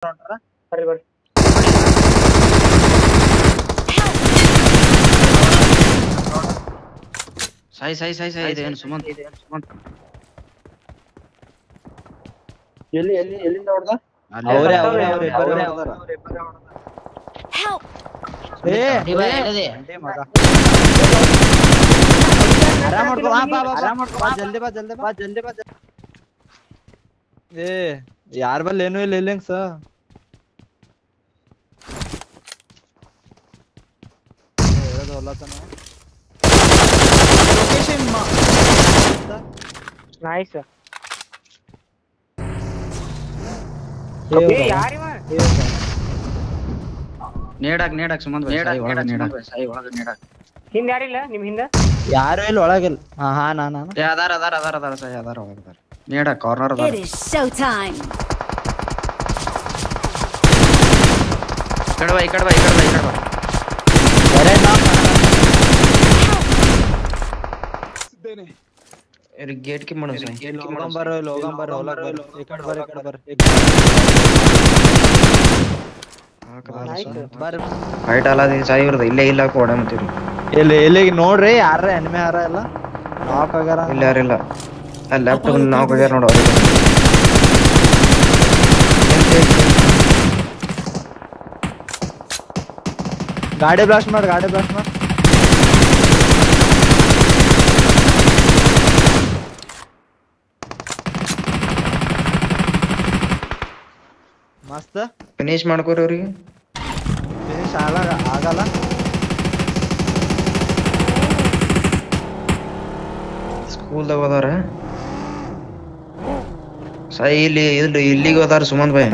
ಬರ್ರಿ ಬರ್ರಿ ಸಾಯಿ ಇದೇನು ಸುಮಂತ್ ಎಲ್ಲಿಂದ ಹೊಡ್ದ ಜಲ್ದಿ ಬಾ ಯಾರ ಬಲ್ಲಿ ಏನು ಇಲ್ಲ ಇಲ್ಲಿಂಗ್ ಸ ನೈಸ್ ನೇಡಾಕ್ ಸುಮಂತ್ ಸಾಯಿ ಒಳಗ ನೇಡಾಕ್ ಹಿಂದ ಯಾರಿಲ್ಲ ನಿಮ್ ಹಿಂದ ಯಾರು ಇಲ್ಲ ಒಳಗಿಲ್ಲ ಹಾ ನಾನು ಅದಾರ ಸಾಯಿ ಅದಾರ ಒಳಗದಾರ ನೇಡಾಕ್ ಕಾರ್ನರ್ ಅದಾರ It is showtime. ಈ ಕಡೆ ಬಾ ಗೇಟ್ ಕಿ ಮಾಡು ಸಾಯಿ ಲೋಗಂಬರ್ ಫೈಟ್ ಅಲ್ಲ ಸಾಯಿ ಇವ್ರದ್ದು ಇಲ್ಲೇ ಇಲ್ಲ ಕೋಡ ಮತ್ತೀರಿ ಇಲ್ಲಿಗೆ ನೋಡ್ರಿ ಯಾರ ಎನಿಮೆ ಯಾರ ಎಲ್ಲ ನಾಕ್ ಆಗ್ಯಾರ ಇಲ್ಲ ಯಾರಿಲ್ಲ ಅಲ್ಲಿ ಲ್ಯಾಪ್ಟಾಪ್ ನಾಲ್ಕು ಆಗ್ಯಾರ ನೋಡು ಗಾಡಿ ಬ್ಲಾಸ್ಟ್ ಮಾಡಿ ಮಸ್ತ್ ಫಿನಿಶ್ ಮಾಡ್ಕೋರಿ ಅವ್ರಿಗೆ ಫಿನಿಶ್ ಆಗಲ್ಲ ಸ್ಕೂಲ್ದಾಗ ಹೋದಾರ ಸಾಯಿ ಇಲ್ಲಿಗೆ ಹೋದಾರ ಸುಮಂತ್ ಭಾಯ್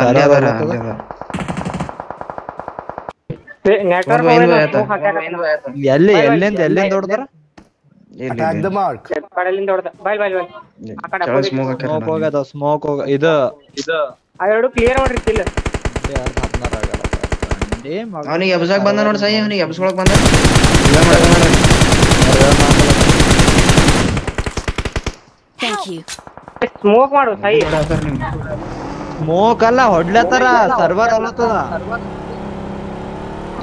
ಅಲ್ಲೇ ಅದಾರ ಎಲ್ಲಿಂದ ಹೊಡ್ದಾರ ಸ್ಮೋಕ್ ಹೋಗ ಇದು ಎರಡು ಕ್ಲಿಯರ್ ಮಾಡ್ರಿ ಕಿಲ್ ಅವನಿಗೆ ಎಬ್ಸಾಕ್ ಬಂದ ನೋಡಿ ಸಾಯಿ ಅವನಿಗೆ ಎಬ್ಸ್ಕೊಳಕ್ ಬಂದ Thank you. ಸ್ಮೋಕ್ ಮಾಡು ಸಾಯಿ ಸ್ಮೋಕ್ ಅಲ್ಲ ಹೊಡ್ಲತ್ತಾರ ಸರ್ವರ್ ಅಲ್ಲತ್ತದ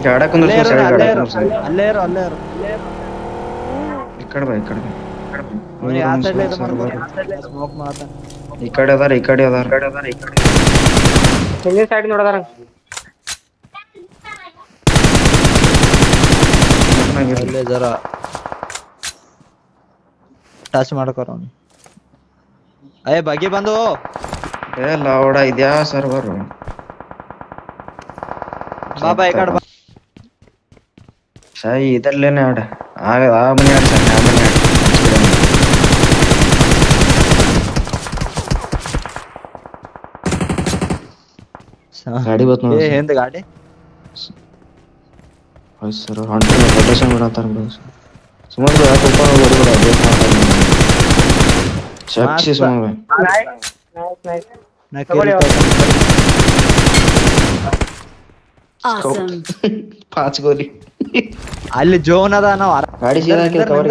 ಗಾಡ ಕುಂದ್ರ ಅಲ್ಲೇ ಇರು ಈ ಕಡೆ ಬಾ ಸ್ಮೋಕ್ ಮಾಡತ್ತ ಈ ಕಡೆ ಅದಾರ ಹಿಂದಿನ ಸೈಡ್ ನೋಡದಾರ ಅಲ್ಲೇ ಜರ ಟಚ್ ಮಾಡ್ಕೊರ ಬಗ್ಗಿ ಬಂದು ಲೌಡ ಇದ್ಯಾ ಸರ್ವರ್ ಬಾಬಾ ಈ ಕಡೆ ಬಾ ಸಾಯಿ ಇದರಲ್ಲೇನೆ ಆಡ ಆ ಮನೆ ಆಡ ಸಾಯಿ ಆ ಮನೆ ಆಡ ಗಾಡಿ ಬತ್ ನೋಡಿ ಹಿಂದ ಗಾಡಿ ಸರ್ ಹಂಡ್ರೆ ಪ್ರೊಟೆಕ್ಷನ್ ಮಾಡತ್ತಾರ ಸುಮಾರು ಯಾಕೆ ಓಪನ್ ಹೊರಗಡೆ ಅಪ್ಡೇಟ್ ಮಾಡ್ತಾರೆ ಶಕ್ತಿ ಸುಮಾರು Awesome. 5 ಗೋಲಿ ಅಲ್ಲಿ ಜೋನ್ ಅದ ನಾವ್ ಗಾಡಿ ಸೀದಾ ಕವರ್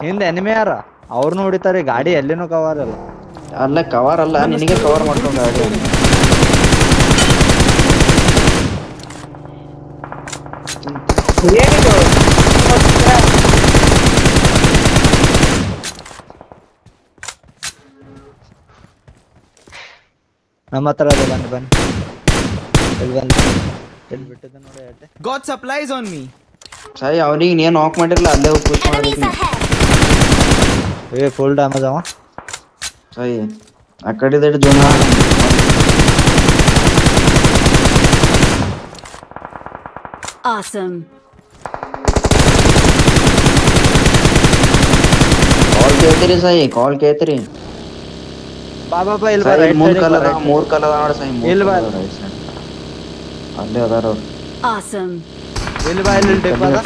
ಹಿಂದ ಎನಿಮೆ ಯಾರ ಅವ್ರನ್ನು ಹೊಡಿತಾರೆ ಗಾಡಿ ಎಲ್ಲಿನೂ ಕವರ್ ಅಲ್ಲ ಅಲ್ಲ ಕವರ್ ಅಲ್ಲ ನಿನಗೆ ಕವರ್ ಮಾಡ್ಕೊಂಡು ಗಾಡಿ ನಮ್ಮ ಹತ್ರ ಬನ್ನಿ ಬಿಟ್ಟಿದ್ದ ನೋಡಿ God supplies on me. Sai ಅವನಿಗೆ ನೀನು ಆಫ್ ಮಾಡಿರಲ್ಲ ಅಲ್ಲೇ ಹೋಗಿ ಪುಷ್ Enemies ಮಾಡಬೇಕು ahead. ಫುಲ್ ಡ್ಯಾಮೇಜ್ ಅವ ಸಾಯಿ ಆ ಕಡೆ ಜೋನ್ Awesome. ಕಾಲ್ ಕೇಳ್ತೀರಿ ಬಾಬಾ ಇಲ್ಲಿ ಬಾ ಮೂರ್ ಕಲ್ ಅದ ನೋಡಿ ಸಾಯಿ ಇಲ್ಲಿ ಬಾ ಅಲ್ಲೇ ಅದಾರ ಅವ್ರು Awesome. ಇಲ್ಲಿ ಬಾ ಇಲ್ಲಿ ಟಿಪ್ ಅದ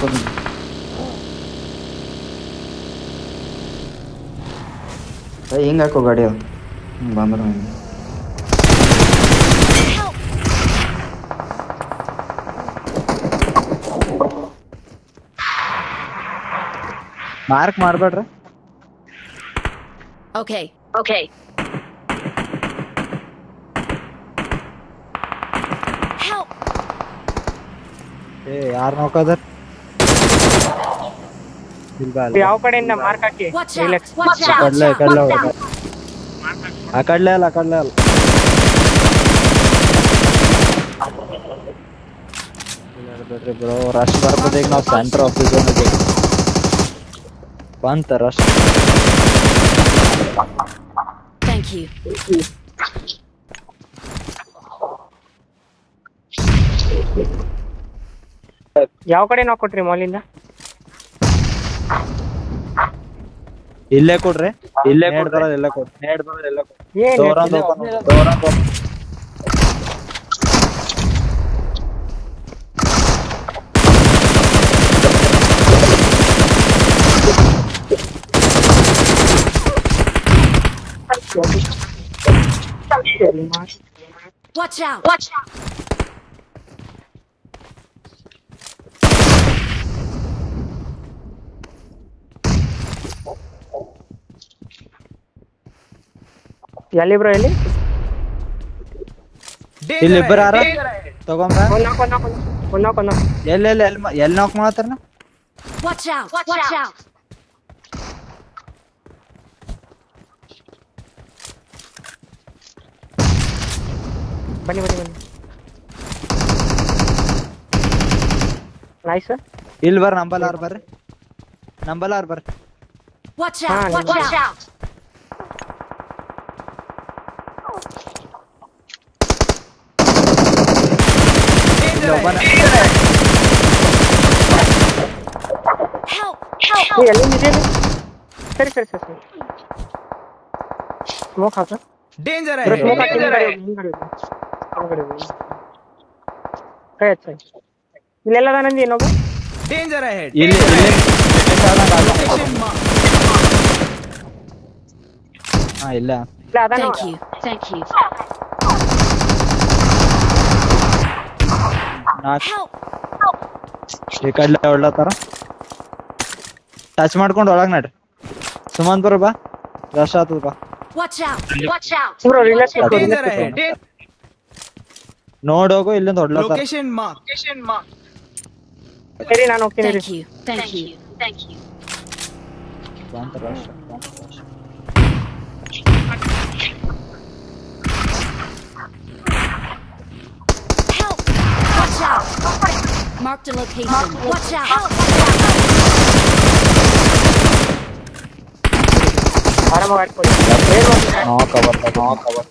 ಹಿಂಗ ಹಾಕೋ ಗಾಡಿ ಅದು ಬಂದ್ರ ಮಾರ್ಕ್ ಮಾಡ್ಬೇಡ್ರಿ Okay. ಏ ಯಾರು ನೋಕದರ್ ಯಾವ ಕಡೆಯಿಂದ ಮಾರ್ಕ್ ಹಾಕಿ Watch relax. out! Watch out! ಕಡ್ಲೆ ಕಡ್ಲೆ Watch out! ಆ ಕಡ್ಲೆ ಅಲ್ಲ ಬಿಡ್ರಿ ಬ್ರೋ ರಶ್ ಬರ್ಬೋದು ಈಗ ನಾವು ಸೆಂಟರ್ ಆಫ್ ದಿ ಝೋನ್ ಬಂತ ರಶ್ Thank you. ಯಾವ ಕಡೆ ನಾವು ಕೊಟ್ರಿ ಮಾಲಿಂದ? ಇಲ್ಲೇ ಕೊಡ್ರಿ ಇಲ್ಲೇ ಕೊಡ್ತಾರ ಎಲ್ಲ ಕೊಡ್ರಿ ಏನ್ ಡೋರಂದ್ open Watch out! Watch out! ಎಲ್ಲಿ ಬ್ರೋ ಎಲ್ಲಿ? ಇಲ್ಲಿ ಇಬ್ಬರು ಯಾರ ತಗೊಂಬ ಒಂದ್ ಎಲ್ಲಿ ನಾಕ್ ಮಾಡತ್ತಾರ Watch out! Watch out! ಬನ್ನಿ ನೈಸ್. ಇಲ್ಲಿ ಬರ್ರಿ ನಂಬಲ್ಲಾರ್ ಬರ್ರಿ Watch out! Watch out! Help! Help! ಎಲ್ಲಿದೆ? ಸರಿ ಸ್ಮೋಕ್ ಹಾಕ. डेंजर है ಸ್ಮೋಕ್ ಹಾಕಿ डेंजर है ಕೈ ಹಚ್ಚ. ಇಲ್ಲೆಲ್ಲ ನಂದಿ ಇನ್ನೊಬ್ಬ. डेंजर है ಇಲ್ಲಿ ಹಾ ಇಲ್ಲ ಇಲ್ಲ ಅದಾನ. Thank you. Thank you. ನಾಕ್ Help! ಈ ಕಡ್ಲೆ ಹೊಡ್ಲತ್ತಾರ ಟಚ್ ಮಾಡ್ಕೊಂಡು ಒಳಗ್ ನಡ್ರಿ ಸುಮಂತ್ ಬರ ಬಾ ರಶ್ ಆತದ ಬಾ Watch out! Watch out! Bro relax ಮಾಡ್ಕೊ. डेंजर है ನೋಡೋಗು ಇಲ್ಲಿಂದ ಹೊಡ್ಲತ್ತಾರ लोकेशन मार्क ಸರಿ ನಾನು ಹೋಗ್ತೀನಿ. Thank you. Thank you. Thank you. ಬಂತ rush Help! Watch out! Marked a location. Watch out! ಆರಾಮಾಗಿ ಆಡ್ಕೊಳ್ಳಿ. ನಾಕ್ ಕವರ್